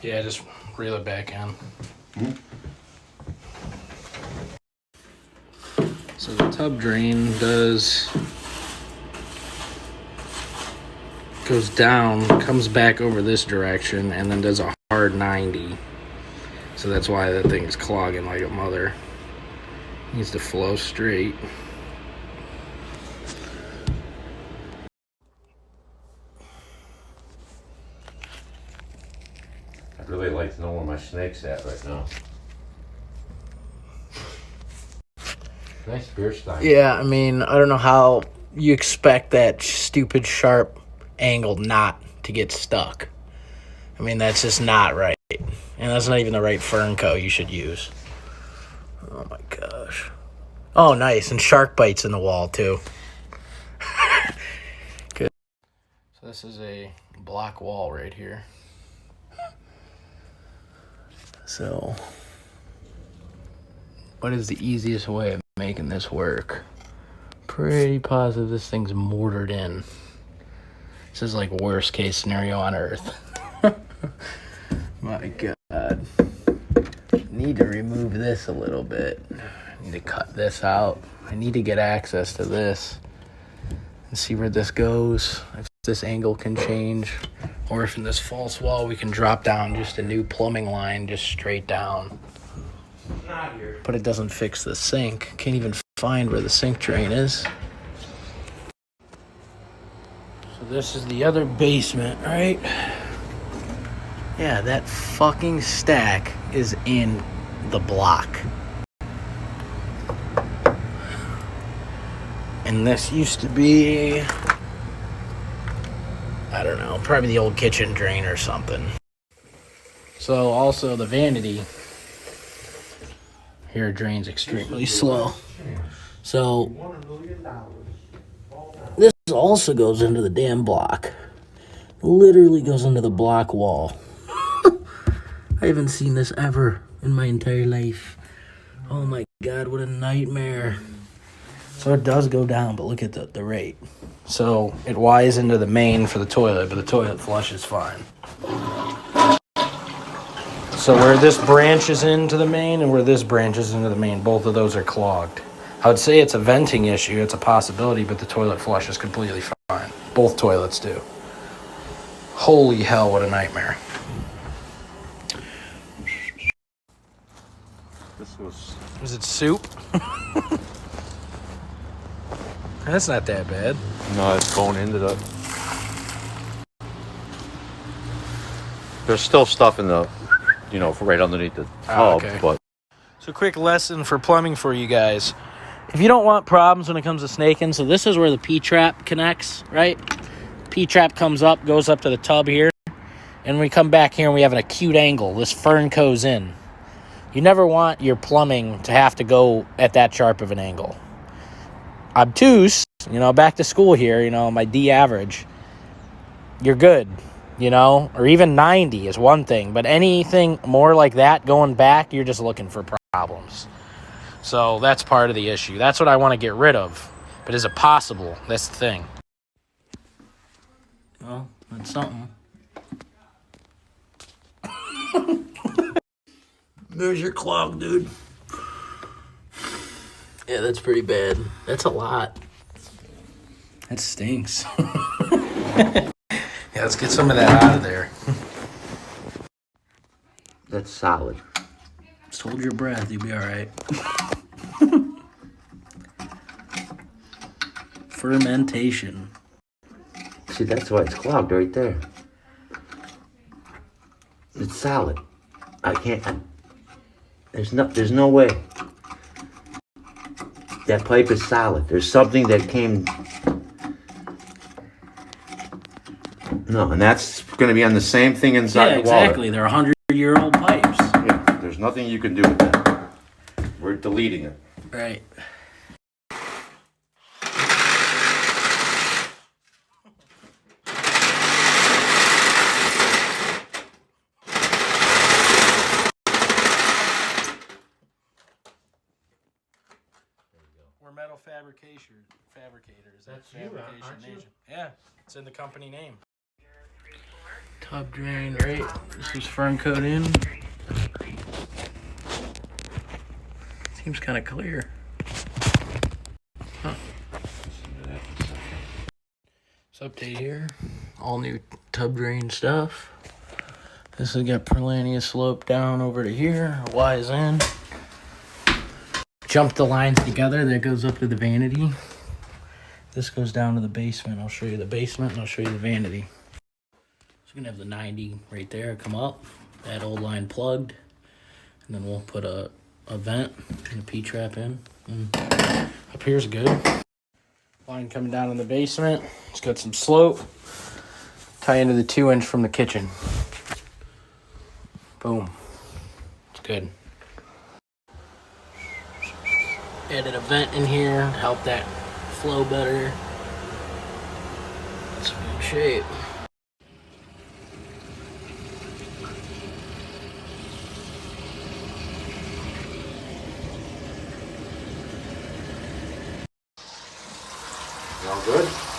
Yeah, just reel it back in. Mm-hmm. So the tub drain goes down, comes back over this direction, and then does a hard 90. So that's why that thing's clogging like a mother. Needs to flow straight. I'd really like to know where my snake's at right now. Nice beer stein. Yeah, I mean, I don't know how you expect that stupid sharp angle knot to get stuck. I mean, that's just not right. And that's not even the right Fernco you should use. Oh my gosh. Oh, nice. And shark bites in the wall, too. Good. So this is a block wall right here. So, what is the easiest way of making this work? Pretty positive this thing's mortared in. This is like worst case scenario on earth. My God. Need to remove this a little bit. Need to cut this out. I need to get access to this and see where this goes. If this angle can change, or if in this false wall we can drop down just a new plumbing line just straight down. But it doesn't fix the sink. Can't even find where the sink drain is. So this is the other basement, right? Yeah, that fucking stack is in the block. And this used to be, I don't know, probably the old kitchen drain or something. So also the vanity here drains extremely slow. So this also goes into the damn block. Literally goes into the block wall. I haven't seen this ever in my entire life. Oh my God, what a nightmare. So it does go down, but look at the rate. So it Ys into the main for the toilet, but the toilet flush is fine. So where this branches into the main and where this branches into the main, both of those are clogged. I would say it's a venting issue, it's a possibility, but the toilet flush is completely fine. Both toilets do. Holy hell, what a nightmare. Was it soup? That's not that bad. No, it's going into the... There's still stuff in the, right underneath the tub, okay. but... So quick lesson for plumbing for you guys. If you don't want problems when it comes to snaking, so this is where the P-trap connects, right? P-trap comes up, goes up to the tub here. And we come back here and we have an acute angle. This Fernco's in. You never want your plumbing to have to go at that sharp of an angle. Obtuse, back to school here, my D average, you're good, or even 90 is one thing, but anything more like that going back, you're just looking for problems. So that's part of the issue. That's what I want to get rid of. But is it possible? That's the thing. Well, that's something. There's your clog, dude. Yeah, that's pretty bad. That's a lot. That stinks. Yeah, let's get some of that out of there. That's solid. Just hold your breath. You'll be all right. Fermentation. See, that's why it's clogged right there. It's solid. I can't... There's no way. That pipe is solid. There's something that came... No, and that's going to be on the same thing inside the wall. Yeah, exactly. They're 100-year-old pipes. Yeah, there's nothing you can do with that. We're deleting it. Right. We're metal fabricators. That's fabrication agent. Yeah, it's in the company name. Tub drain, right? This was fern coat in. Seems kind of clear. Huh. So update here. All new tub drain stuff. This has got Perlania slope down over to here. Y's in. Jump the lines together. That goes up to the vanity. This goes down to the basement. I'll show you the basement and I'll show you the vanity. So we're gonna have the 90 right there come up. That old line plugged. And then we'll put a vent and a P-trap in. And up here's good. Line coming down in the basement. It's got some slope. Tie into the 2-inch from the kitchen. Boom. It's good. Added a vent in here, help that flow better. It's in good shape. All good?